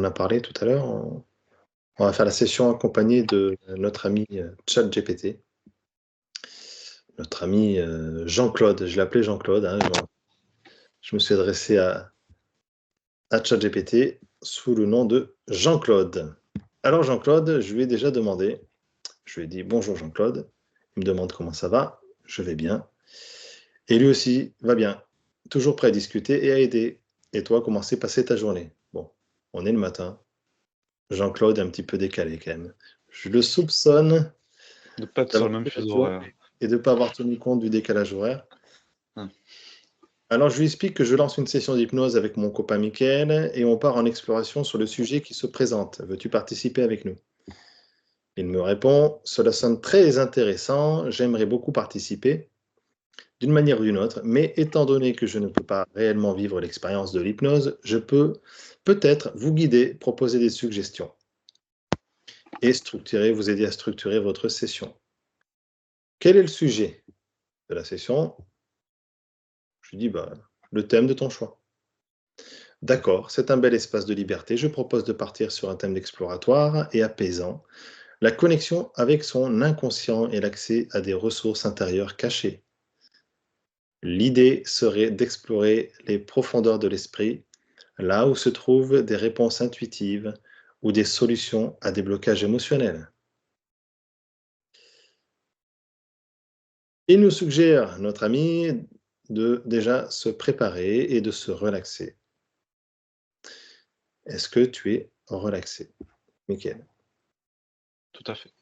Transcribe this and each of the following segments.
a parlé tout à l'heure, on va faire la session accompagnée de notre ami ChatGPT. Notre ami Jean-Claude, je l'ai appelé Jean-Claude. Hein, je me suis adressé à ChatGPT sous le nom de Jean-Claude. Alors Jean-Claude, je lui ai déjà demandé, je lui ai dit bonjour Jean-Claude, il me demande comment ça va, je vais bien. Et lui aussi va bien, toujours prêt à discuter et à aider. Et toi, comment s'est passée ta journée? Bon, on est le matin, Jean-Claude est un petit peu décalé quand même. Je le soupçonne De ne pas être sur le même fuseau horaire. Et de ne pas avoir tenu compte du décalage horaire. Hum. Alors, je lui explique que je lance une session d'hypnose avec mon copain Mickaël et on part en exploration sur le sujet qui se présente. Veux-tu participer avec nous? Il me répond, cela sonne très intéressant, j'aimerais beaucoup participer, d'une manière ou d'une autre, mais étant donné que je ne peux pas réellement vivre l'expérience de l'hypnose, je peux peut-être vous guider, proposer des suggestions et vous aider à structurer votre session. Quel est le sujet de la session? Je lui dis, le thème de ton choix. D'accord, c'est un bel espace de liberté. Je propose de partir sur un thème exploratoire et apaisant, la connexion avec son inconscient et l'accès à des ressources intérieures cachées. L'idée serait d'explorer les profondeurs de l'esprit, là où se trouvent des réponses intuitives ou des solutions à des blocages émotionnels. Il nous suggère, notre ami, de déjà se préparer et de se relaxer. Est-ce que tu es relaxé, Mickaël? Tout à fait.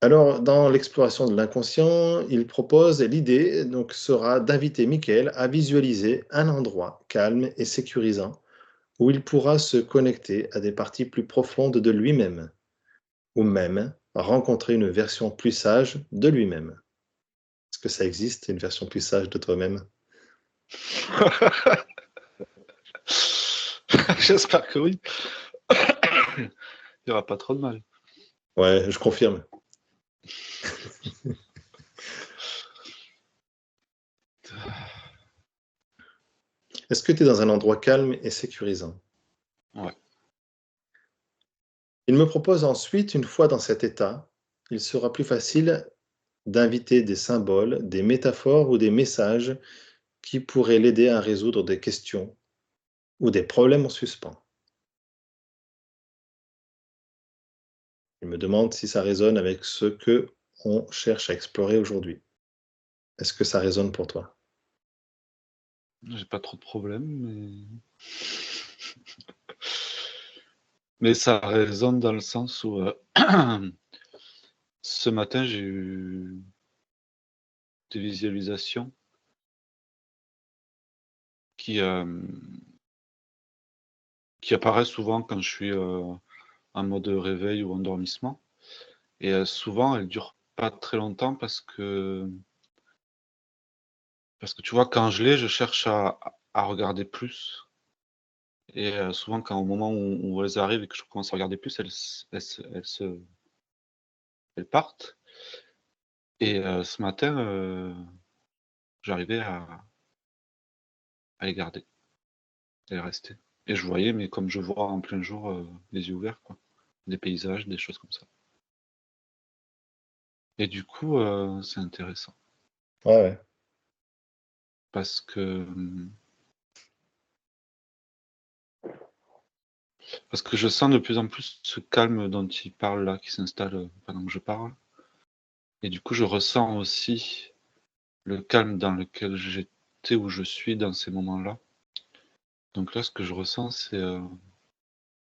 Alors, dans l'exploration de l'inconscient, il propose, l'idée donc sera d'inviter Mickaël à visualiser un endroit calme et sécurisant où il pourra se connecter à des parties plus profondes de lui-même, ou même rencontrer une version plus sage de lui-même. Est-ce que ça existe, une version plus sage de toi-même? J'espère que oui. Il n'y aura pas trop de mal. Ouais, je confirme. Est-ce que tu es dans un endroit calme et sécurisant? Ouais. Il me propose ensuite, une fois dans cet état, il sera plus facile d'inviter des symboles, des métaphores ou des messages qui pourraient l'aider à résoudre des questions ou des problèmes en suspens. Il me demande si ça résonne avec ce que on cherche à explorer aujourd'hui. Est-ce que ça résonne pour toi? J'ai pas trop de problèmes, mais ça résonne dans le sens où ce matin j'ai eu des visualisations qui apparaissent souvent quand je suis en mode réveil ou endormissement. Et souvent, elles durent pas très longtemps parce que tu vois, quand je l'ai, je cherche à regarder plus. Et souvent, au moment où elles arrivent et que je commence à regarder plus, elles partent. Et ce matin, j'arrivais à les garder et rester. Et je voyais, mais comme je vois en plein jour, les yeux ouverts, quoi. Des paysages, des choses comme ça. Et du coup, c'est intéressant. Ouais. Parce que je sens de plus en plus ce calme dont il parle là, qui s'installe pendant que je parle. Et du coup, je ressens aussi le calme dans lequel j'étais ou je suis dans ces moments-là. Donc là, ce que je ressens, c'est,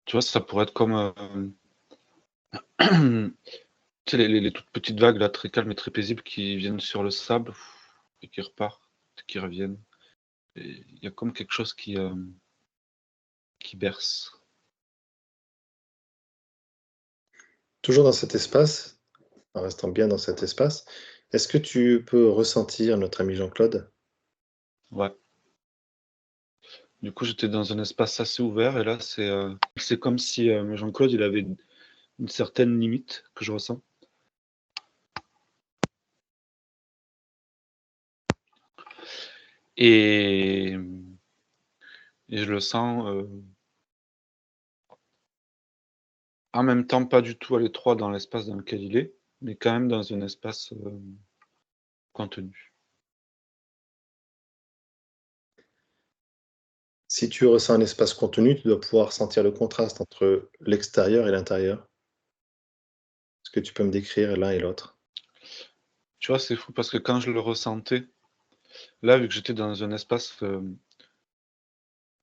tu vois, ça pourrait être comme tu sais, les toutes petites vagues là, très calmes et très paisibles qui viennent sur le sable et qui repartent, qui reviennent. Et il y a comme quelque chose qui berce. Toujours dans cet espace, en restant bien dans cet espace, est-ce que tu peux ressentir notre ami Jean-Claude? Ouais. Du coup, j'étais dans un espace assez ouvert et là, c'est comme si Jean-Claude, il avait une certaine limite que je ressens. Et Et je le sens en même temps pas du tout à l'étroit dans l'espace dans lequel il est, mais quand même dans un espace contenu. Si tu ressens un espace contenu, tu dois pouvoir sentir le contraste entre l'extérieur et l'intérieur. Est-ce que tu peux me décrire l'un et l'autre? Tu vois, c'est fou parce que quand je le ressentais, là, vu que j'étais dans un espace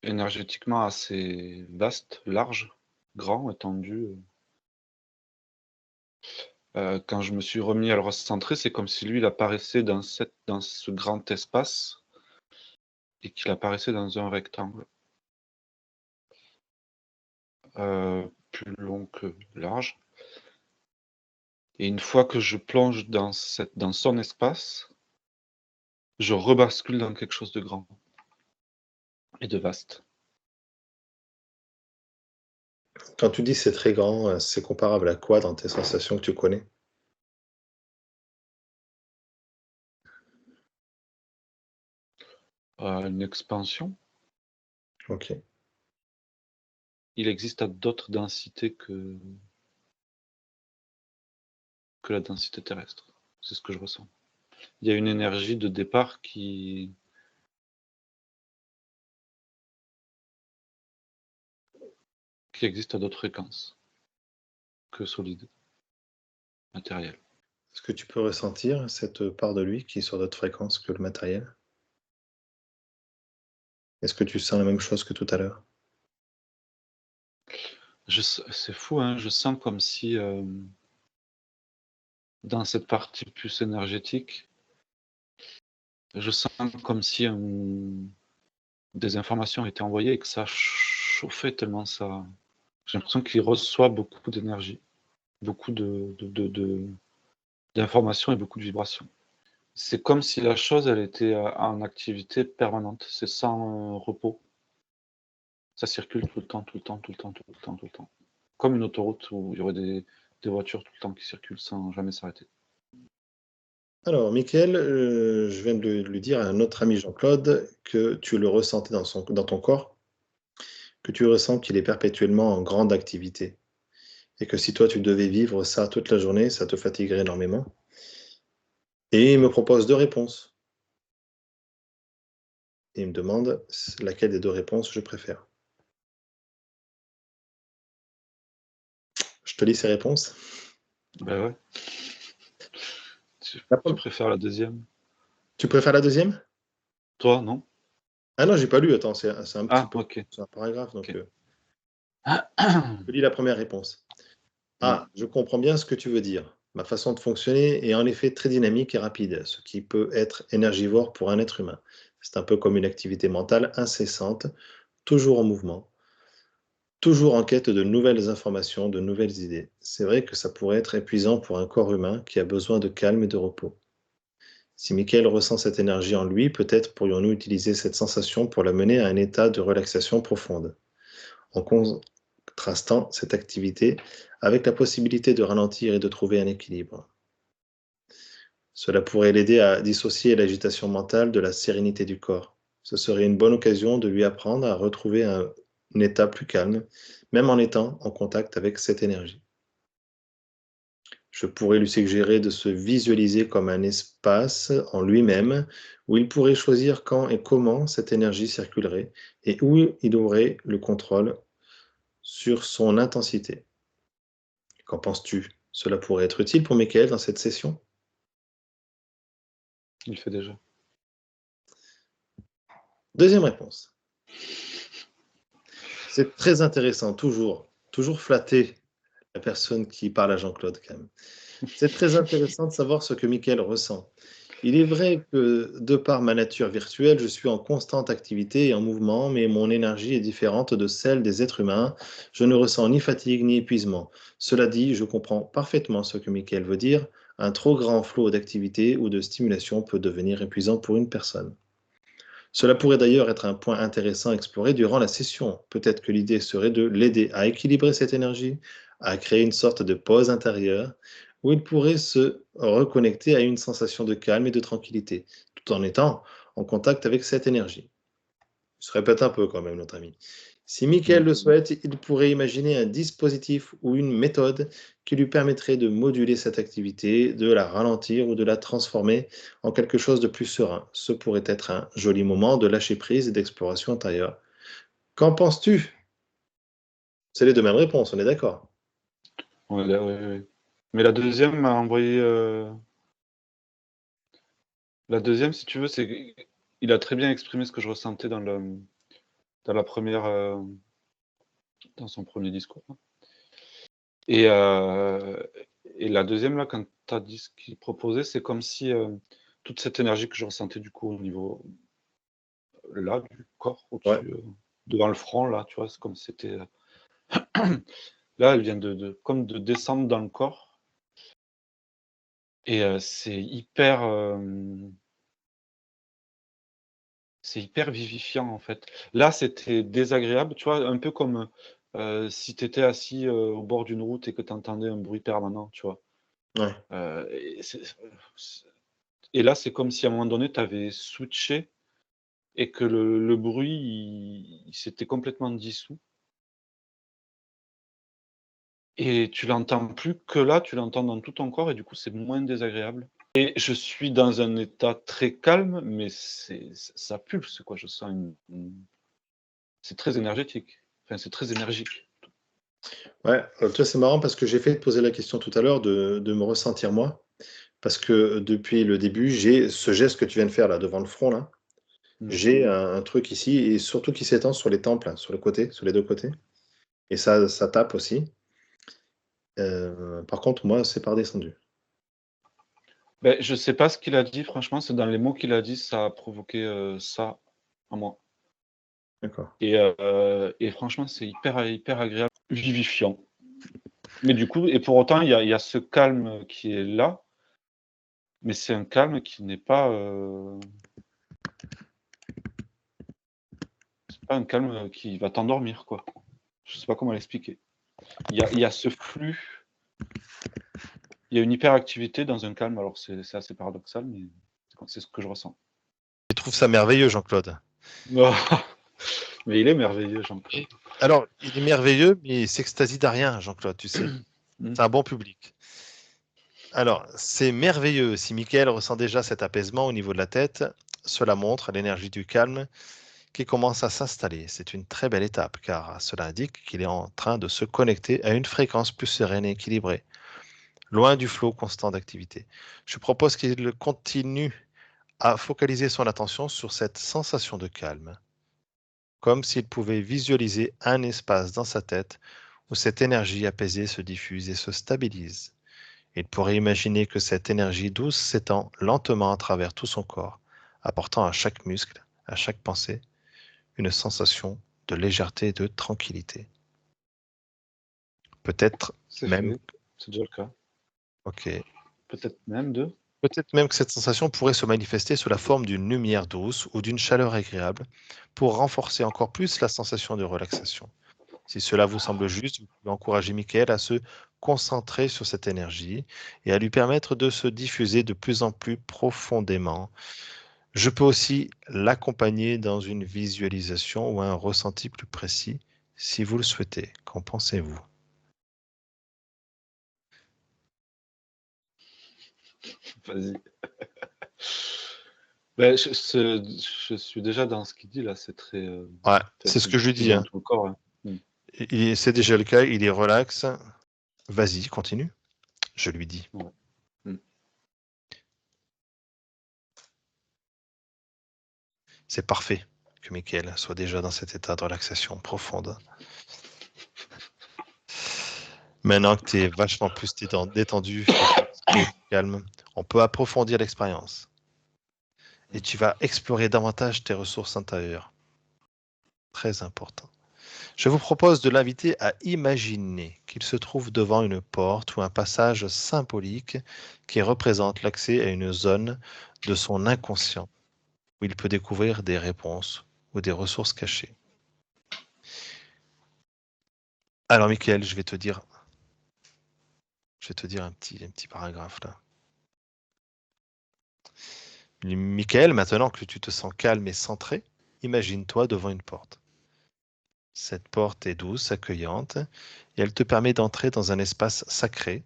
énergétiquement assez vaste, large, grand, étendu, quand je me suis remis à le recentrer, c'est comme si lui, il apparaissait dans ce grand espace et qu'il apparaissait dans un rectangle plus long que large. Et une fois que je plonge dans son espace, je rebascule dans quelque chose de grand et de vaste. Quand tu dis c'est très grand, c'est comparable à quoi dans tes sensations que tu connais? Une expansion. OK. Il existe à d'autres densités que la densité terrestre. C'est ce que je ressens. Il y a une énergie de départ qui existe à d'autres fréquences que solide, matériel. Est-ce que tu peux ressentir cette part de lui qui est sur d'autres fréquences que le matériel? Est-ce que tu sens la même chose que tout à l'heure? C'est fou, hein, je sens comme si dans cette partie plus énergétique, je sens comme si des informations étaient envoyées et que ça chauffait tellement ça. J'ai l'impression qu'il reçoit beaucoup d'énergie, beaucoup d'informations et beaucoup de vibrations. C'est comme si la chose, elle était en activité permanente, c'est sans repos. Ça circule tout le temps, tout le temps, tout le temps, tout le temps, tout le temps. Comme une autoroute où il y aurait des voitures tout le temps qui circulent sans jamais s'arrêter. Alors, Michael, je viens de lui dire à un autre ami Jean-Claude que tu le ressentais dans ton corps, que tu ressens qu'il est perpétuellement en grande activité et que si toi tu devais vivre ça toute la journée, ça te fatiguerait énormément. Et il me propose 2 réponses. Et il me demande laquelle des 2 réponses je préfère. Je te lis ses réponses. Ben ouais. Tu, La tu prem préfères la deuxième? Tu préfères la deuxième? Toi, non? Ah non, j'ai pas lu, attends, c'est un petit Ah, peu ok. c'est un paragraphe donc, Ok. je lis la première réponse. Ouais. Ah, je comprends bien ce que tu veux dire. Ma façon de fonctionner est en effet très dynamique et rapide, ce qui peut être énergivore pour un être humain. C'est un peu comme une activité mentale incessante, toujours en mouvement, toujours en quête de nouvelles informations, de nouvelles idées. C'est vrai que ça pourrait être épuisant pour un corps humain qui a besoin de calme et de repos. Si Michael ressent cette énergie en lui, peut-être pourrions-nous utiliser cette sensation pour l'amener à un état de relaxation profonde, en contrastant cette activité avec la possibilité de ralentir et de trouver un équilibre. Cela pourrait l'aider à dissocier l'agitation mentale de la sérénité du corps. Ce serait une bonne occasion de lui apprendre à retrouver un état plus calme, même en étant en contact avec cette énergie. Je pourrais lui suggérer de se visualiser comme un espace en lui-même où il pourrait choisir quand et comment cette énergie circulerait et où il aurait le contrôle sur son intensité. Qu'en penses-tu? Cela pourrait être utile pour Michael dans cette session? Il le fait déjà. Deuxième réponse. C'est très intéressant, toujours flatter la personne qui parle à Jean-Claude quand même. C'est très intéressant de savoir ce que Michael ressent. Il est vrai que, de par ma nature virtuelle, je suis en constante activité et en mouvement, mais mon énergie est différente de celle des êtres humains. Je ne ressens ni fatigue ni épuisement. Cela dit, je comprends parfaitement ce que Michael veut dire. Un trop grand flot d'activité ou de stimulation peut devenir épuisant pour une personne. Cela pourrait d'ailleurs être un point intéressant à explorer durant la session. Peut-être que l'idée serait de l'aider à équilibrer cette énergie, à créer une sorte de pause intérieure où il pourrait se reconnecter à une sensation de calme et de tranquillité, tout en étant en contact avec cette énergie. se répète un peu quand même, notre ami. Si Michael le souhaite, il pourrait imaginer un dispositif ou une méthode qui lui permettrait de moduler cette activité, de la ralentir ou de la transformer en quelque chose de plus serein. Ce pourrait être un joli moment de lâcher prise et d'exploration intérieure. Qu'en penses-tu? C'est les deux mêmes réponses, on est d'accord? Ouais, ouais. Mais la deuxième m'a envoyé. La deuxième, si tu veux, c'est. Il a très bien exprimé ce que je ressentais dans la première. Dans son premier discours. Et, euh, et la deuxième, là, quand tu as dit ce qu'il proposait, c'est comme si toute cette énergie que je ressentais du coup au niveau là, du corps, Ouais. au-dessus, devant le front, là, tu vois, c'est comme si c'était. Là, elle vient comme de descendre dans le corps. Et c'est hyper vivifiant, en fait. Là, c'était désagréable, tu vois, un peu comme si tu étais assis au bord d'une route et que tu entendais un bruit permanent, tu vois. Ouais. Et, et là, c'est comme si à un moment donné, tu avais switché et que le bruit, il s'était complètement dissous. Et tu l'entends plus que là, tu l'entends dans tout ton corps et du coup, c'est moins désagréable. Et je suis dans un état très calme, mais ça pulse, quoi. Je sens c'est très énergétique. Enfin, c'est très énergique. Ouais, tu vois, c'est marrant parce que j'ai fait te poser la question tout à l'heure de me ressentir moi. Parce que depuis le début, j'ai ce geste que tu viens de faire là, devant le front là. Mm. J'ai un truc ici et surtout qui s'étend sur les tempes là, sur le côté, sur les 2 côtés et ça tape aussi. Par contre, moi, c'est pas redescendu. Ben, je sais pas ce qu'il a dit, franchement, c'est dans les mots qu'il a dit, ça a provoqué ça en moi. D'accord. Et franchement, c'est hyper agréable, vivifiant. Mais du coup, et pour autant, il y a ce calme qui est là, mais c'est un calme qui n'est pas, c'est pas un calme qui va t'endormir, quoi. Je sais pas comment l'expliquer. Il y a ce flux, il y a une hyperactivité dans un calme, alors c'est assez paradoxal, mais c'est ce que je ressens. Je trouve ça merveilleux, Jean-Claude. Mais il est merveilleux, Jean-Claude. Alors, il est merveilleux, mais il s'extasie de rien, Jean-Claude, tu sais. C'est un bon public. Alors, c'est merveilleux. Si Mickaël ressent déjà cet apaisement au niveau de la tête, cela montre l'énergie du calme qui commence à s'installer. C'est une très belle étape, car cela indique qu'il est en train de se connecter à une fréquence plus sereine et équilibrée, loin du flot constant d'activité. Je propose qu'il continue à focaliser son attention sur cette sensation de calme, comme s'il pouvait visualiser un espace dans sa tête où cette énergie apaisée se diffuse et se stabilise. Il pourrait imaginer que cette énergie douce s'étend lentement à travers tout son corps, apportant à chaque muscle, à chaque pensée, une sensation de légèreté et de tranquillité. Peut-être C'est même, fait, c'est déjà le cas. ok, Peut-être même deux. peut-être même que cette sensation pourrait se manifester sous la forme d'une lumière douce ou d'une chaleur agréable pour renforcer encore plus la sensation de relaxation. Si cela vous semble juste, vous pouvez encourager Michael à se concentrer sur cette énergie et à lui permettre de se diffuser de plus en plus profondément. Je peux aussi l'accompagner dans une visualisation ou un ressenti plus précis si vous le souhaitez. Qu'en pensez-vous? Vas-y. Ben, je suis déjà dans ce qu'il dit là, c'est très. Ouais, Enfin, c'est ce c'est que je lui diffusé dis, dans hein. tout le corps. Hein. Mm. C'est déjà le cas, il est relax. Vas-y, continue, je lui dis. Ouais. Mm. C'est parfait que Michael soit déjà dans cet état de relaxation profonde. Maintenant que tu es vachement plus détendu et calme, on peut approfondir l'expérience. Et tu vas explorer davantage tes ressources intérieures. Très important. Je vous propose de l'inviter à imaginer qu'il se trouve devant une porte ou un passage symbolique qui représente l'accès à une zone de son inconscient où il peut découvrir des réponses ou des ressources cachées. Alors, Michael, je vais te dire un petit paragraphe là. Michael, maintenant que tu te sens calme et centré, Imagine-toi devant une porte. Cette porte est douce, accueillante, et elle te permet d'entrer dans un espace sacré,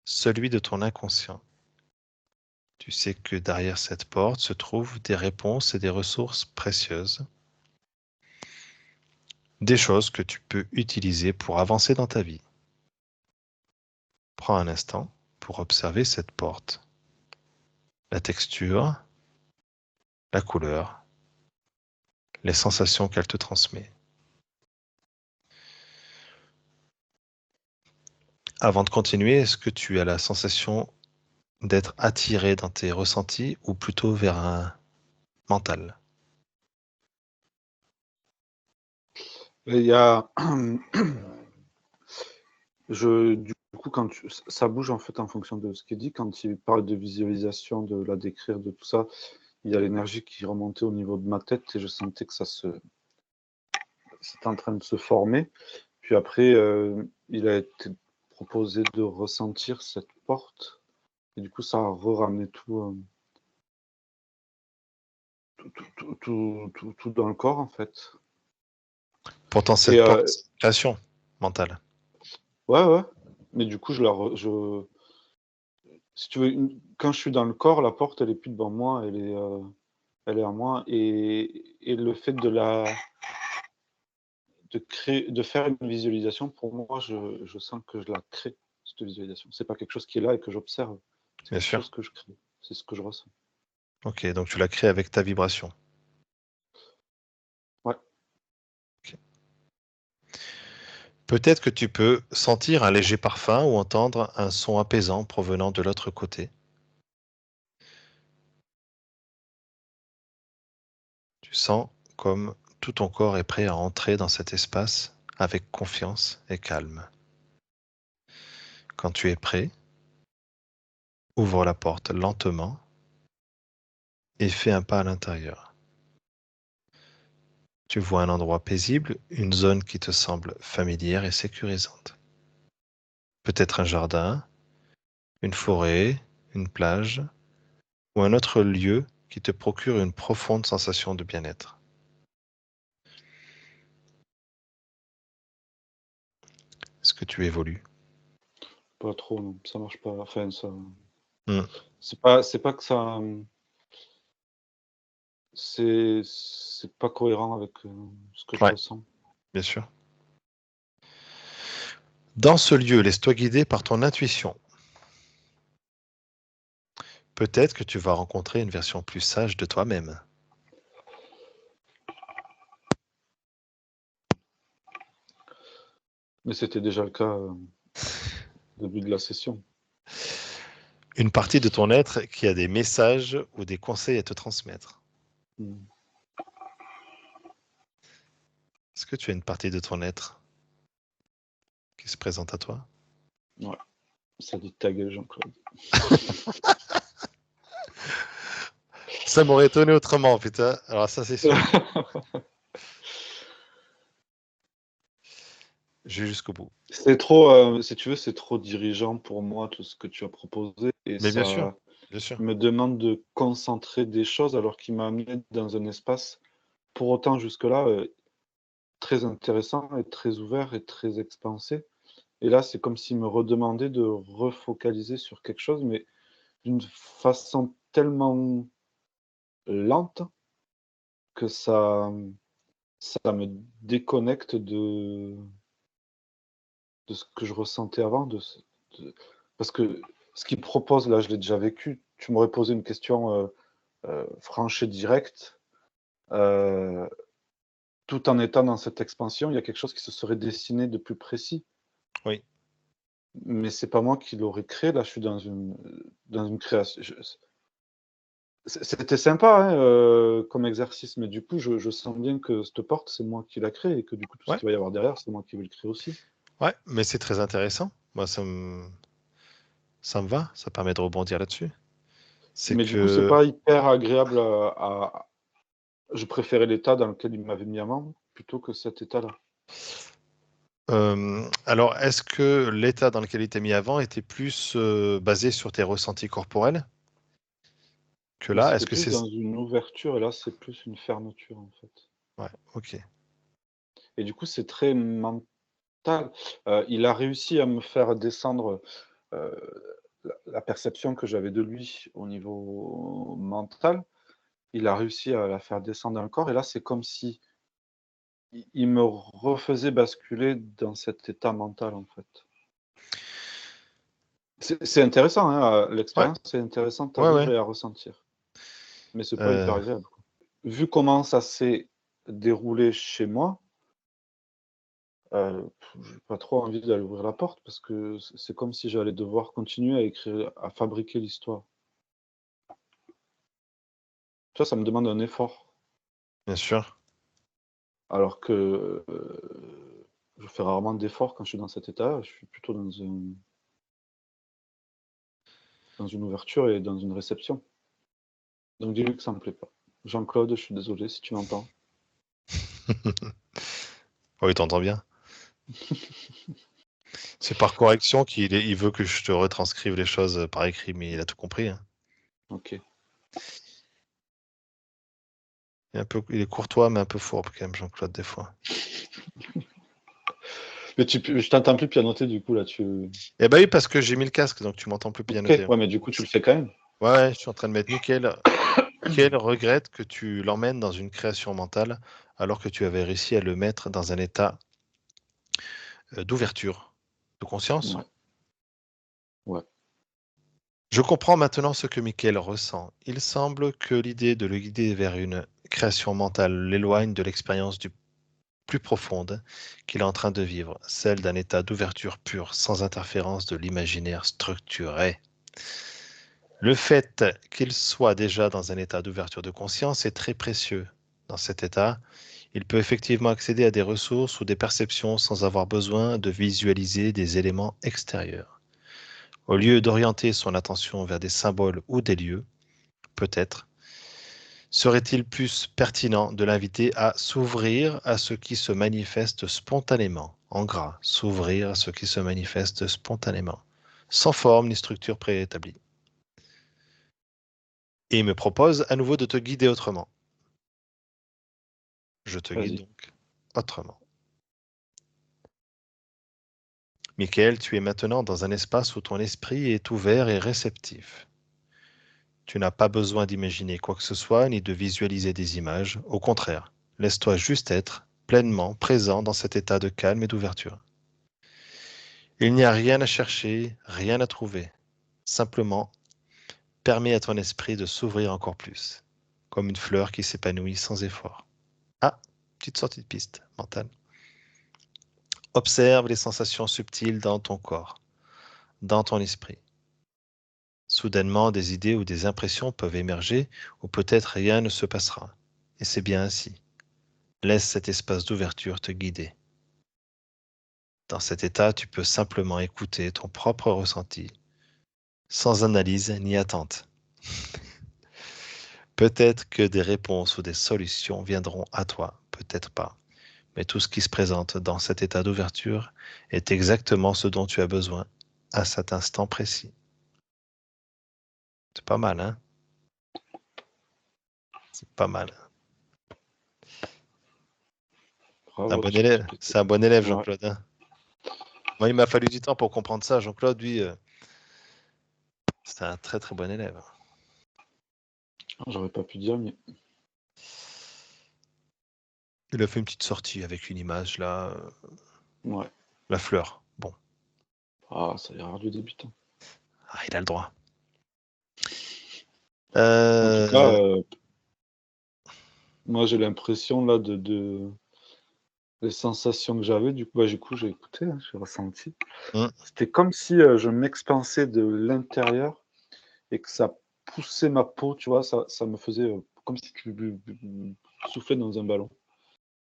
celui de ton inconscient. Tu sais que derrière cette porte se trouvent des réponses et des ressources précieuses, des choses que tu peux utiliser pour avancer dans ta vie. Prends un instant pour observer cette porte, la texture, la couleur, les sensations qu'elle te transmet. Avant de continuer, est-ce que tu as la sensation d'être attiré dans tes ressentis ou plutôt vers un mental? Il y a du coup, ça bouge en fait en fonction de ce qui est dit. Quand il parle de visualisation, de la décrire, de tout ça, il y a l'énergie qui remontait au niveau de ma tête et je sentais que c'était en train de se former. Puis après, il a été proposé de ressentir cette porte et du coup, ça a ramené tout dans le corps en fait. Pourtant, Et cette porte, c'est une création mentale. ouais. Mais du coup, si tu veux, quand je suis dans le corps, la porte, elle est plus devant moi, elle est à moi. Et le fait de faire une visualisation, pour moi, je sens que je la crée, cette visualisation. C'est pas quelque chose qui est là et que j'observe. C'est Bien quelque sûr. chose que je crée. C'est ce que je ressens. Ok, donc tu l'as créé avec ta vibration. Ouais. Ok. Peut-être que tu peux sentir un léger parfum ou entendre un son apaisant provenant de l'autre côté. Tu sens comme tout ton corps est prêt à entrer dans cet espace avec confiance et calme. Quand tu es prêt, ouvre la porte lentement et fais un pas à l'intérieur. Tu vois un endroit paisible, une zone qui te semble familière et sécurisante. Peut-être un jardin, une forêt, une plage ou un autre lieu qui te procure une profonde sensation de bien-être. Est-ce que tu évolues? Pas trop, non. Ça marche pas. Enfin, ça. Hmm, C'est pas que ça. C'est pas cohérent avec ce que je ouais, ressens. bien sûr. Dans ce lieu, laisse-toi guider par ton intuition. Peut-être que tu vas rencontrer une version plus sage de toi-même. Mais c'était déjà le cas au début de la session. Une partie de ton être qui a des messages ou des conseils à te transmettre. Mm. Est-ce que tu as une partie de ton être qui se présente à toi? Ouais. Ça dit ta gueule, Jean-Claude. Ça m'aurait étonné autrement, putain. Alors ça, c'est sûr. Je vais jusqu'au bout. C'est trop, si tu veux, c'est trop dirigeant pour moi tout ce que tu as proposé et Mais bien sûr, ça bien sûr. me demande de concentrer des choses alors qu'il m'a amené dans un espace, pour autant jusque-là, très intéressant et très ouvert et très expansé. Et là, c'est comme s'il me redemandait de refocaliser sur quelque chose, mais d'une façon tellement lente que ça me déconnecte de ce que je ressentais avant, parce que ce qu'il propose là, je l'ai déjà vécu. Tu m'aurais posé une question franche et directe. Euh, Tout en étant dans cette expansion, il y a quelque chose qui se serait dessiné de plus précis. Oui. Mais c'est pas moi qui l'aurais créé. Là, je suis dans une création. C'était sympa hein, comme exercice, mais du coup, je sens bien que cette porte, c'est moi qui l'a créée et que du coup, tout ce Ouais, qu'il va y avoir derrière, c'est moi qui vais le créer aussi. ouais, mais c'est très intéressant. Moi, ça me va. Ça permet de rebondir là-dessus. C'est Mais du coup, c'est que pas hyper agréable Je préférais l'état dans lequel il m'avait mis avant plutôt que cet état-là. alors, est-ce que l'état dans lequel il t'a mis avant était plus basé sur tes ressentis corporels? que Mais là. Est-ce c'était que plus c'est... dans une ouverture et là, c'est plus une fermeture en fait. Ouais, ok. Et du coup, c'est très mental. Il a réussi à me faire descendre la perception que j'avais de lui au niveau mental. Il a réussi à la faire descendre dans le corps et là, c'est comme si il me refaisait basculer dans cet état mental en fait. C'est intéressant, hein, Ouais, l'expérience est intéressante à ouais, vivre ouais. et à ressentir, mais c'est pas hyper Euh, agréable, quoi. Vu comment ça s'est déroulé chez moi, j'ai pas trop envie d'aller ouvrir la porte parce que c'est comme si j'allais devoir continuer à écrire, à fabriquer l'histoire. Ça me demande un effort, bien sûr. alors que, je fais rarement d'efforts quand je suis dans cet état, je suis plutôt dans une ouverture et dans une réception. Donc dis-lui que ça me plaît pas. Jean-Claude, je suis désolé si tu m'entends. Oui, t'entends bien. C'est par correction il veut que je te retranscrive les choses par écrit, mais il a tout compris, hein. OK. Il est courtois, mais un peu fourbe quand même, Jean-Claude, des fois. Mais je t'entends plus pianoter du coup là, tu Eh ben oui, parce que j'ai mis le casque, donc tu m'entends plus OK, pianoter. ouais, mais du coup tu le fais quand même? Ouais, ouais, je suis en train de mettre nickel. Nickel regrette que tu l'emmènes dans une création mentale alors que tu avais réussi à le mettre dans un état d'ouverture, de conscience. Ouais, ouais. Je comprends maintenant ce que Michael ressent. Il semble que l'idée de le guider vers une création mentale l'éloigne de l'expérience du plus profonde qu'il est en train de vivre, celle d'un état d'ouverture pure, sans interférence de l'imaginaire structuré. Le fait qu'il soit déjà dans un état d'ouverture de conscience est très précieux. Dans cet état, il peut effectivement accéder à des ressources ou des perceptions sans avoir besoin de visualiser des éléments extérieurs. Au lieu d'orienter son attention vers des symboles ou des lieux, peut-être, serait-il plus pertinent de l'inviter à s'ouvrir à ce qui se manifeste spontanément, en gras, s'ouvrir à ce qui se manifeste spontanément, sans forme ni structure préétablie. Et il me propose à nouveau de te guider autrement. Je te guide Vas-y. donc autrement. Michael, tu es maintenant dans un espace où ton esprit est ouvert et réceptif. Tu n'as pas besoin d'imaginer quoi que ce soit ni de visualiser des images. Au contraire, laisse-toi juste être pleinement présent dans cet état de calme et d'ouverture. Il n'y a rien à chercher, rien à trouver. Simplement, permets à ton esprit de s'ouvrir encore plus, comme une fleur qui s'épanouit sans effort. Ah, petite sortie de piste mentale. Observe les sensations subtiles dans ton corps, dans ton esprit. Soudainement, des idées ou des impressions peuvent émerger, ou peut-être rien ne se passera. Et c'est bien ainsi. Laisse cet espace d'ouverture te guider. Dans cet état, tu peux simplement écouter ton propre ressenti, sans analyse ni attente. Peut-être que des réponses ou des solutions viendront à toi, peut-être pas. Mais tout ce qui se présente dans cet état d'ouverture est exactement ce dont tu as besoin à cet instant précis. C'est pas mal, hein? C'est pas mal. Un Bravo bon élève. ChatGPT. C'est un bon élève, Ouais, Jean-Claude, hein. Moi, il m'a fallu du temps pour comprendre ça. Jean-Claude, lui, c'était un très très bon élève. j'aurais pas pu dire mieux. Il a fait une petite sortie avec une image là, Ouais. la fleur. Bon, Ah, ça a l'air du débutant. ah, il a le droit. En tout cas, Euh, moi j'ai l'impression là de les sensations que j'avais, du coup j'ai écouté, hein, j'ai ressenti. hum, C'était comme si je m'expansais de l'intérieur et que ça poussait ma peau, tu vois, ça me faisait comme si tu soufflais dans un ballon.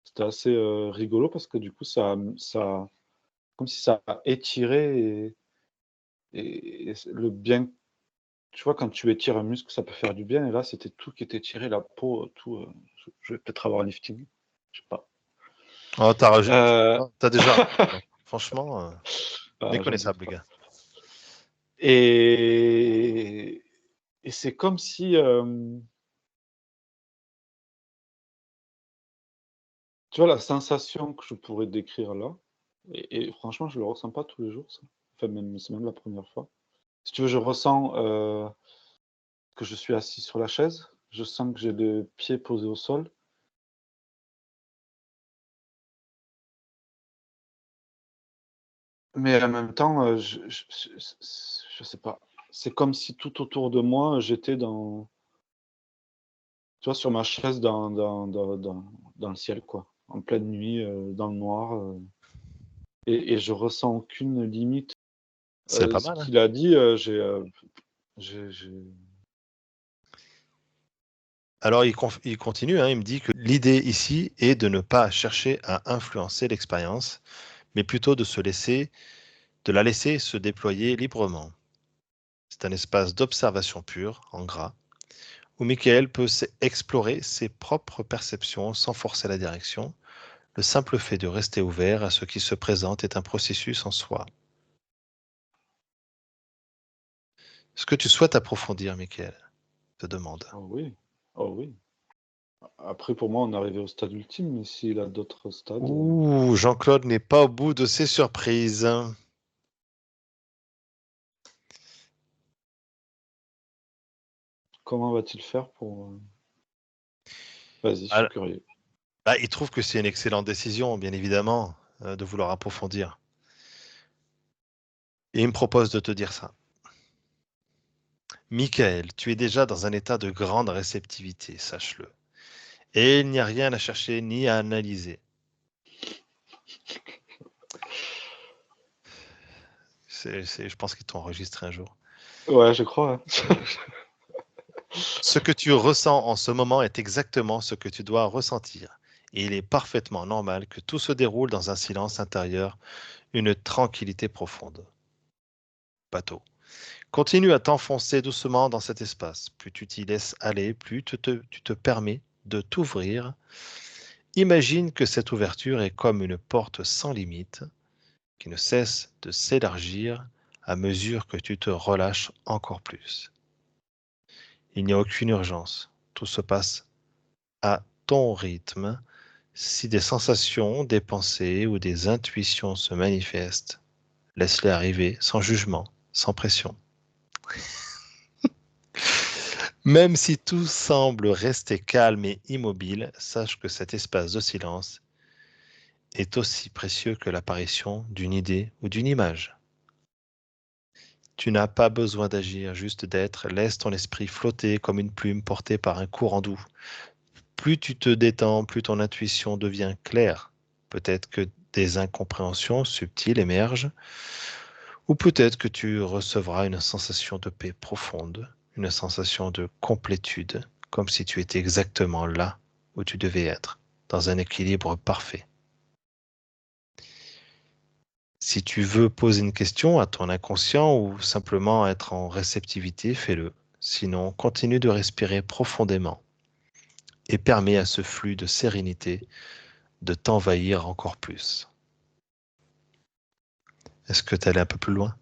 C'était assez rigolo parce que du coup comme si ça étirait et le bien, tu vois, quand tu étires un muscle, ça peut faire du bien et là, c'était tout qui était étiré, la peau, tout, je vais peut-être avoir un lifting, je sais pas. oh, Heu, t'as déjà. Franchement, j'en doute méconnaissable, le pas gars. et Et c'est comme si, tu vois la sensation que je pourrais décrire là, et franchement je le ressens pas tous les jours ça. Enfin même c'est même la première fois. Si tu veux, je ressens, que je suis assis sur la chaise, je sens que j'ai le pied posé au sol. Mais en même temps, je sais pas. C'est comme si tout autour de moi, j'étais dans, tu vois, sur ma chaise dans le ciel, quoi. En pleine nuit, dans le noir, et je ressens aucune limite. C'est pas Ce mal, hein? qu'il a dit, j'ai Alors il continue, hein, il me dit que l'idée ici est de ne pas chercher à influencer l'expérience, mais plutôt de la laisser se déployer librement. C'est un espace d'observation pure, en gras, où Michael peut explorer ses propres perceptions sans forcer la direction. Le simple fait de rester ouvert à ce qui se présente est un processus en soi. Est-ce que tu souhaites approfondir, Michael? Je te demande. oh oui, oh oui. Après pour moi, on est arrivé au stade ultime, mais s'il a d'autres stades, Ouh, Jean-Claude n'est pas au bout de ses surprises. comment va-t-il faire pour, vas-y, je suis Ah, curieux. bah, il trouve que c'est une excellente décision, bien évidemment, de vouloir approfondir. Et il me propose de te dire ça. Michael, tu es déjà dans un état de grande réceptivité, sache-le. Et il n'y a rien à chercher ni à analyser. Je pense qu'ils t'ont enregistré un jour. Ouais, je crois, hein. Ce que tu ressens en ce moment est exactement ce que tu dois ressentir. Et il est parfaitement normal que tout se déroule dans un silence intérieur, une tranquillité profonde. Bateau. Continue à t'enfoncer doucement dans cet espace. Plus tu t'y laisses aller, plus tu te permets de t'ouvrir. Imagine que cette ouverture est comme une porte sans limite qui ne cesse de s'élargir à mesure que tu te relâches encore plus. Il n'y a aucune urgence. Tout se passe à ton rythme. Si des sensations, des pensées ou des intuitions se manifestent, laisse-les arriver sans jugement, sans pression. Même si tout semble rester calme et immobile, sache que cet espace de silence est aussi précieux que l'apparition d'une idée ou d'une image. Tu n'as pas besoin d'agir, juste d'être. Laisse ton esprit flotter comme une plume portée par un courant doux. Plus tu te détends, plus ton intuition devient claire. Peut-être que des incompréhensions subtiles émergent, ou peut-être que tu recevras une sensation de paix profonde, une sensation de complétude, comme si tu étais exactement là où tu devais être, dans un équilibre parfait. Si tu veux poser une question à ton inconscient ou simplement être en réceptivité, fais-le. Sinon, continue de respirer profondément et permets à ce flux de sérénité de t'envahir encore plus. Est-ce que tu allais un peu plus loin?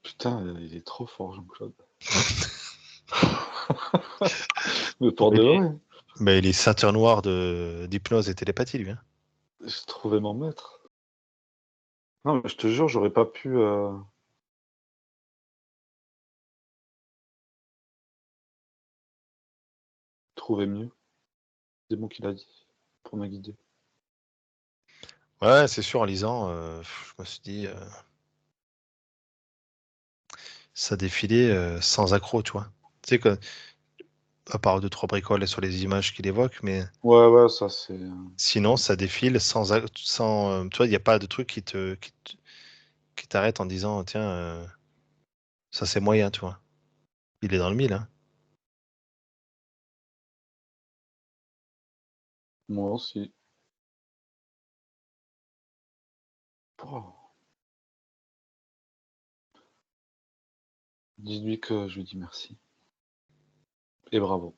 Putain, il est trop fort, Jean-Claude. Mais pour de Oui. vrai, Mais il est ceinture noire d'hypnose et télépathie, lui, hein. j'ai trouvé mon maître. Non, mais je te jure, j'aurais pas pu, trouver mieux. Des mots qu'il a dit pour me guider. Ouais, c'est sûr, en lisant, je me suis dit, ça défilait sans accroc, tu vois. Tu sais, à part deux, trois bricoles sur les images qu'il évoque, mais Ouais, ouais, ça c'est, sinon, ça défile tu vois, il n'y a pas de truc qui t'arrête en disant, tiens, ça c'est moyen, tu vois. Il est dans le mille, hein. moi aussi. Oh, dis-lui que je lui dis merci et bravo.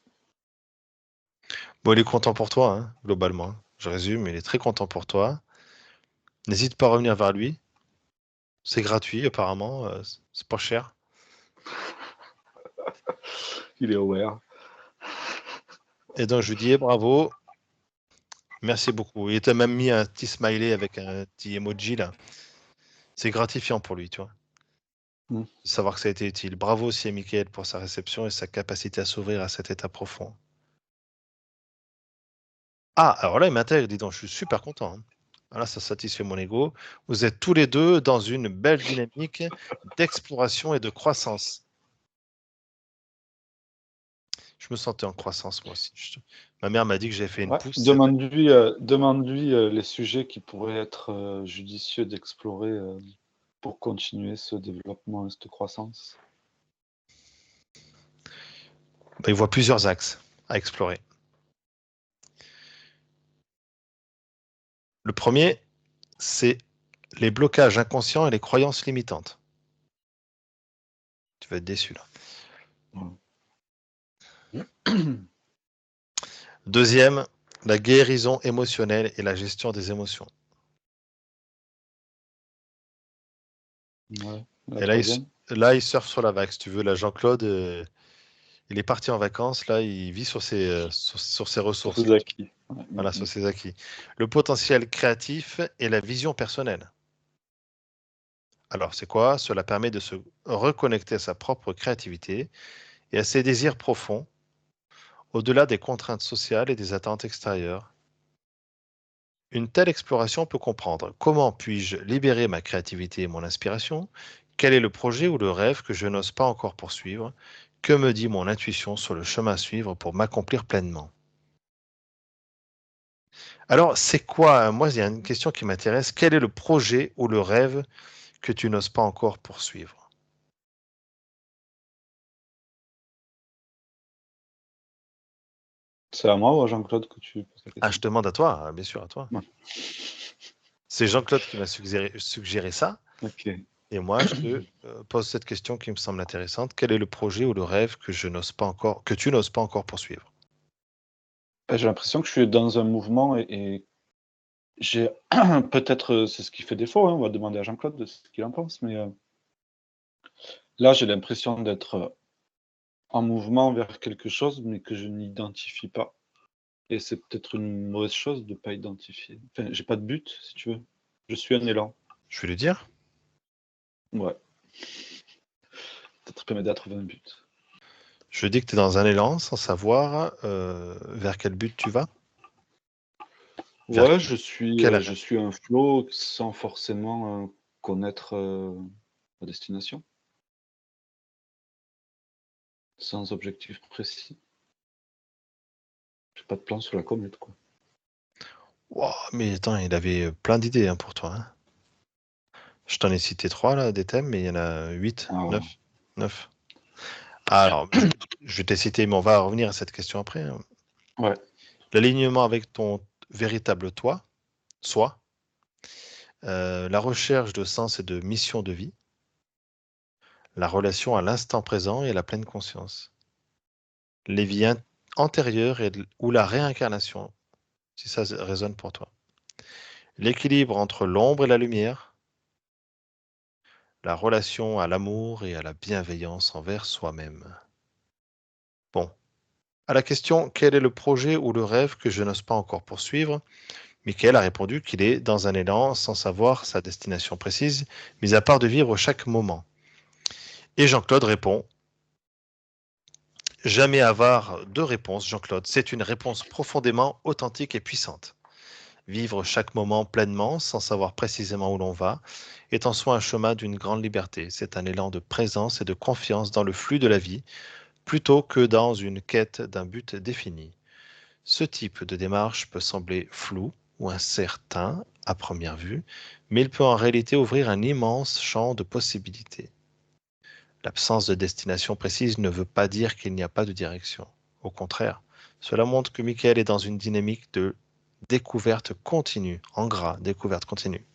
Bon, il est content pour toi, hein, globalement. Je résume, il est très content pour toi. N'hésite pas à revenir vers lui. C'est gratuit, apparemment. C'est pas cher. Il est aware. Et donc, je lui dis bravo. Merci beaucoup. Il t'a même mis un petit smiley avec un petit emoji là. C'est gratifiant pour lui, tu vois. Mm. De savoir que ça a été utile. Bravo aussi à Michael pour sa réception et sa capacité à s'ouvrir à cet état profond. Ah, alors là, il m'intègre, dis donc, je suis super content. Hein. Voilà, ça satisfait mon ego. Vous êtes tous les deux dans une belle dynamique d'exploration et de croissance. Je me sentais en croissance, moi aussi. Ma mère m'a dit que j'avais fait une Ouais. pousse. Demande-lui les sujets qui pourraient être judicieux d'explorer pour continuer ce développement et cette croissance. Ben, il voit plusieurs axes à explorer. Le premier, c'est les blocages inconscients et les croyances limitantes. Tu vas être déçu là. Deuxième, la guérison émotionnelle et la gestion des émotions. Ouais. Et Troisième. là, il surfe sur la vague, si tu veux. Là, Jean-Claude, il est parti en vacances. Là, il vit sur ses Sur ressources. ses acquis. Ouais. Voilà, sur ses acquis. Le potentiel créatif et la vision personnelle. Alors, c'est quoi? Cela permet de se reconnecter à sa propre créativité et à ses désirs profonds, au-delà des contraintes sociales et des attentes extérieures. Une telle exploration peut comprendre comment puis-je libérer ma créativité et mon inspiration, quel est le projet ou le rêve que je n'ose pas encore poursuivre, que me dit mon intuition sur le chemin à suivre pour m'accomplir pleinement. Alors, c'est quoi? Moi, il y a une question qui m'intéresse. Quel est le projet ou le rêve que tu n'oses pas encore poursuivre? C'est à moi ou à Jean-Claude que tu poses la Ah, question? je demande à toi, bien sûr à toi. Ouais. C'est Jean-Claude qui m'a suggéré ça. Ok. Et moi, je te pose cette question qui me semble intéressante. Quel est le projet ou le rêve que je n'ose pas encore, que tu n'oses pas encore poursuivre? J'ai l'impression que je suis dans un mouvement et j'ai peut-être c'est ce qui fait défaut, hein, on va demander à Jean-Claude de ce qu'il en pense, mais là j'ai l'impression d'être en mouvement vers quelque chose, mais que je n'identifie pas. Et c'est peut-être une mauvaise chose de pas identifier. Enfin, j'ai pas de but, si tu veux. Je suis un élan. Je vais le dire. Ouais. Peut-être m'aider à trouver un but. Je dis que tu es dans un élan sans savoir vers quel but tu vas. Vers Ouais, quel je rêve. suis un flow sans forcément connaître ma destination, sans objectif précis. J'ai pas de plan sur la comète, quoi. Wow, mais attends, il avait plein d'idées hein, pour toi. Hein. Je t'en ai cité 3 là, des thèmes, mais il y en a 8, Ah, 9. 9. Alors, je vais te citer, mais on va revenir à cette question après. Hein. ouais. L'alignement avec ton véritable toi, soi, la recherche de sens et de mission de vie, la relation à l'instant présent et à la pleine conscience, les vies antérieures ou la réincarnation, si ça résonne pour toi. L'équilibre entre l'ombre et la lumière, la relation à l'amour et à la bienveillance envers soi-même. Bon, à la question quel est le projet ou le rêve que je n'ose pas encore poursuivre, Michael a répondu qu'il est dans un élan sans savoir sa destination précise, mis à part de vivre chaque moment. Et Jean-Claude répond jamais avoir de réponse, Jean-Claude, c'est une réponse profondément authentique et puissante. Vivre chaque moment pleinement, sans savoir précisément où l'on va, est en soi un chemin d'une grande liberté. C'est un élan de présence et de confiance dans le flux de la vie, plutôt que dans une quête d'un but défini. Ce type de démarche peut sembler flou ou incertain à première vue, mais il peut en réalité ouvrir un immense champ de possibilités. L'absence de destination précise ne veut pas dire qu'il n'y a pas de direction. Au contraire, cela montre que Michael est dans une dynamique de découverte continue, en gras, découverte continue,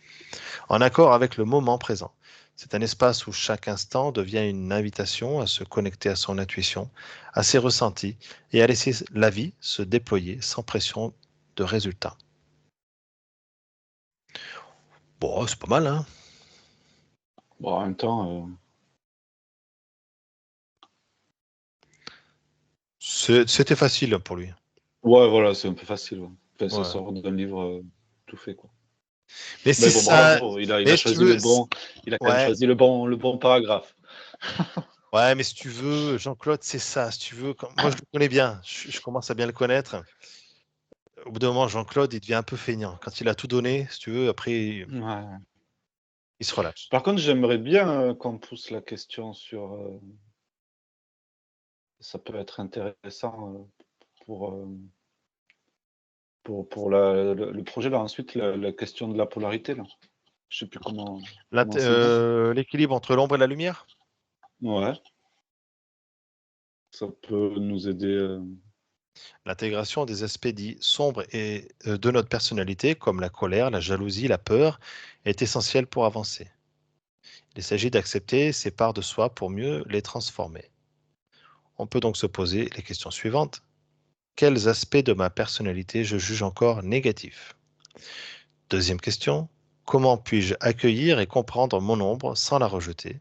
en accord avec le moment présent. C'est un espace où chaque instant devient une invitation à se connecter à son intuition, à ses ressentis et à laisser la vie se déployer sans pression de résultat. Bon, c'est pas mal, hein. Bon, en même temps, C'était facile pour lui. ouais, voilà, c'est un peu facile. Ouais. Enfin, ça Ouais. sort d'un livre tout fait, quoi. Mais Mais c'est bon, ça. bravo, il a Mais si tu choisi veux, le bon, il a quand même ouais, choisi le bon paragraphe. ouais, mais si tu veux, Jean-Claude, c'est ça. Si tu veux, moi je le connais bien, je commence à bien le connaître. Au bout d'un moment, Jean-Claude, il devient un peu feignant. Quand il a tout donné, si tu veux, après, Ouais. il se relâche. Par contre, j'aimerais bien qu'on pousse la question sur. Ça peut être intéressant pour, pour le projet là. Ensuite, la question de la polarité là. Je sais plus comment c'est dit. L'équilibre entre l'ombre et la lumière? Ouais, ça peut nous aider. L'intégration des aspects dits sombres et de notre personnalité, comme la colère, la jalousie, la peur, est essentielle pour avancer. Il s'agit d'accepter ces parts de soi pour mieux les transformer. On peut donc se poser les questions suivantes. Quels aspects de ma personnalité je juge encore négatifs? Deuxième question. Comment puis-je accueillir et comprendre mon ombre sans la rejeter?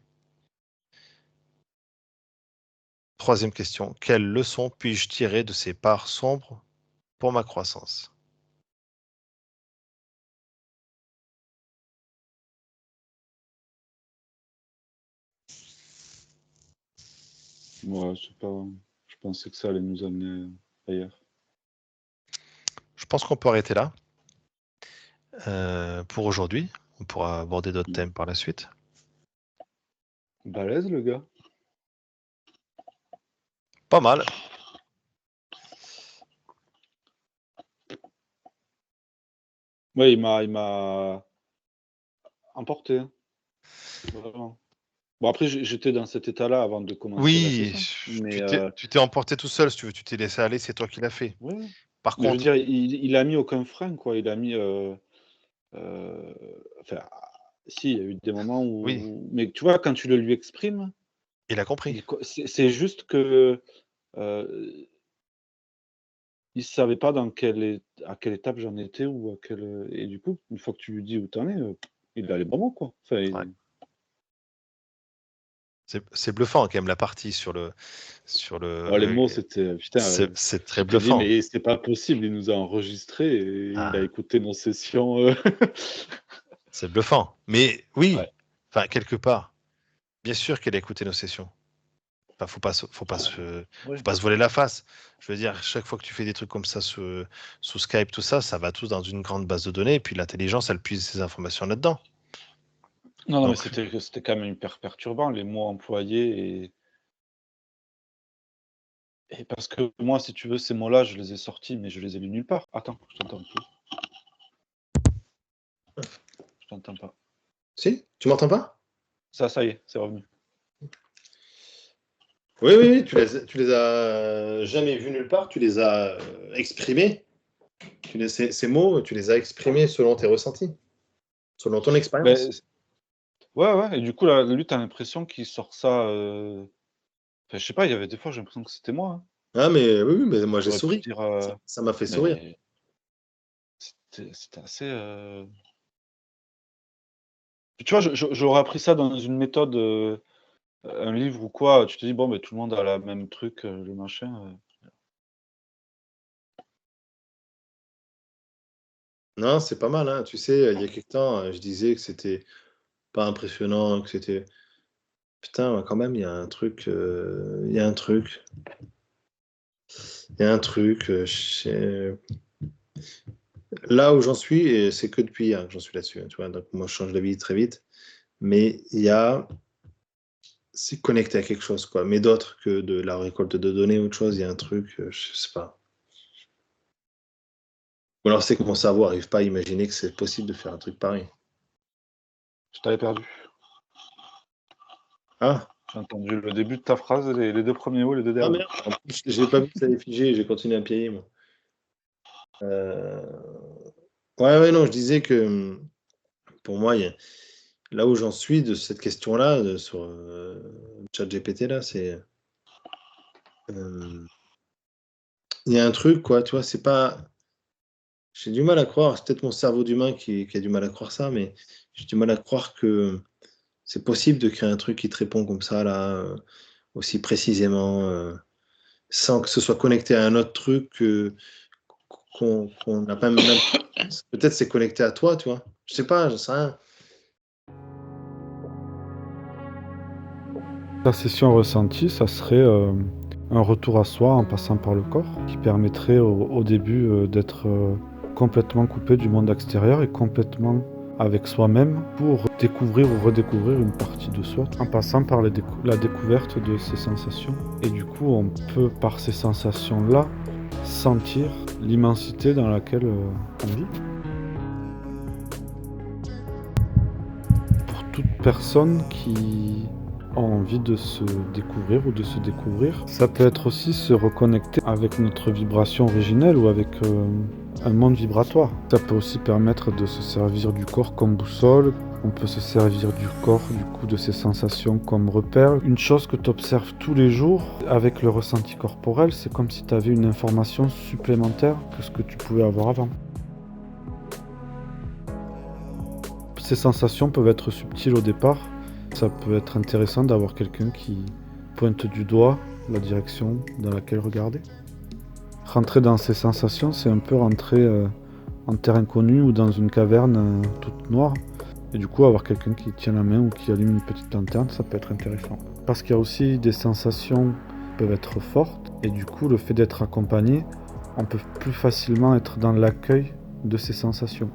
Troisième question. Quelles leçons puis-je tirer de ces parts sombres pour ma croissance? Ouais, je sais pas. Je pensais que ça allait nous amener ailleurs. Je pense qu'on peut arrêter là pour aujourd'hui. On pourra aborder d'autres thèmes par la suite. Balèze le gars. Pas mal. Ouais, il m'a emporté, hein, vraiment. Bon après j'étais dans cet état-là avant de commencer la Oui, session, mais tu t'es emporté tout seul, si tu veux. Tu t'es laissé aller, c'est toi qui l'as fait. ouais. Par Mais je veux contre, dire, il a mis aucun frein quoi. Il a mis, enfin, si, il y a eu des moments oui, où, mais tu vois, quand tu le lui exprimes, il a compris. c'est juste que euh, il savait pas à quelle étape j'en étais ou à quelle, et du coup, une fois que tu lui dis où t'en es, il allait vraiment quoi. Enfin, Ouais. C'est bluffant quand même la partie sur le sur le, oh, les mots, le- c'était putain. c'est très Tu t'es dit, bluffant. mais c'est pas possible, il nous a enregistrés et il a Ah, écouté nos sessions. c'est bluffant. Mais oui, Ouais. enfin quelque part, bien sûr qu'elle a écouté nos sessions. Enfin, Ouais. faut pas se voiler la face. Je veux dire, chaque fois que tu fais des trucs comme ça sous Skype, tout ça, ça va tous dans une grande base de données, et puis l'intelligence, elle puise ces informations là-dedans. Non, non, mais Donc, c'était quand même hyper perturbant, les mots employés. Et parce que moi, si tu veux, ces mots-là, je les ai sortis, mais je les ai lus nulle part. Attends, je t'entends plus. Je t'entends pas. Si? Tu m'entends pas? Ça y est, c'est revenu. Oui, oui, oui, tu les as jamais vus nulle part, tu les as exprimés. Ces mots, tu les as exprimés selon tes ressentis, selon ton Ben, expérience. ouais, ouais, et du coup, là, lui, t'as l'impression qu'il sort ça. Enfin, je sais pas, il y avait des fois, j'ai l'impression que c'était moi, hein. Ah, mais oui, oui, mais moi j'ai J'aurais pu souri. dire. Ça m'a fait sourire. Mais c'était assez. Tu vois, j'aurais appris ça dans une méthode, un livre ou quoi. Tu te dis, bon, mais tout le monde a la même truc, le machin. Non, c'est pas mal, hein. Tu sais, il y a quelque temps, je disais que c'était pas impressionnant, que c'était. Putain, quand même, il y a un truc, il y a un truc, il y a un truc. Là où j'en suis, et c'est que depuis hier que j'en suis là-dessus, hein, tu vois. Donc moi, je change d'avis très vite, mais il y a, c'est connecté à quelque chose, quoi. Mais d'autre que de la récolte de données, autre chose, il y a un truc, je sais pas. Ou alors c'est que mon cerveau arrive pas à imaginer que c'est possible de faire un truc pareil. Je t'avais perdu. Ah, J'ai entendu le début de ta phrase, les deux premiers mots, les deux ah derniers. merde, en plus, j'ai pas vu que ça allait figer, j'ai continué à pied, moi. Ouais, ouais, non, je disais que pour moi, là où j'en suis de cette question-là, sur ChatGPT, là, c'est. Il y a un truc, quoi, tu vois, c'est pas. J'ai du mal à croire, c'est peut-être mon cerveau d'humain qui a du mal à croire ça, mais j'ai du mal à croire que c'est possible de créer un truc qui te répond comme ça là, aussi précisément, sans que ce soit connecté à un autre truc, qu'on n'a pas même peut-être c'est connecté à toi, tu vois? Je sais pas, j'en sais rien. La session ressentie, ça serait un retour à soi en passant par le corps, qui permettrait au début d'être complètement coupé du monde extérieur et complètement avec soi-même pour découvrir ou redécouvrir une partie de soi en passant par la découverte de ces sensations. Et du coup, on peut par ces sensations-là sentir l'immensité dans laquelle on vit. Pour toute personne qui ont envie de se découvrir ou de se découvrir. Ça peut être aussi se reconnecter avec notre vibration originelle ou avec un monde vibratoire. Ça peut aussi permettre de se servir du corps comme boussole. On peut se servir du corps, du coup, de ces sensations comme repère. Une chose que tu observes tous les jours avec le ressenti corporel, c'est comme si tu avais une information supplémentaire que ce que tu pouvais avoir avant. Ces sensations peuvent être subtiles au départ. Ça peut être intéressant d'avoir quelqu'un qui pointe du doigt la direction dans laquelle regarder. Rentrer dans ces sensations, c'est un peu rentrer en terre inconnue ou dans une caverne toute noire. Et du coup, avoir quelqu'un qui tient la main ou qui allume une petite lanterne, ça peut être intéressant. Parce qu'il y a aussi des sensations qui peuvent être fortes. Et du coup, le fait d'être accompagné, on peut plus facilement être dans l'accueil de ces sensations.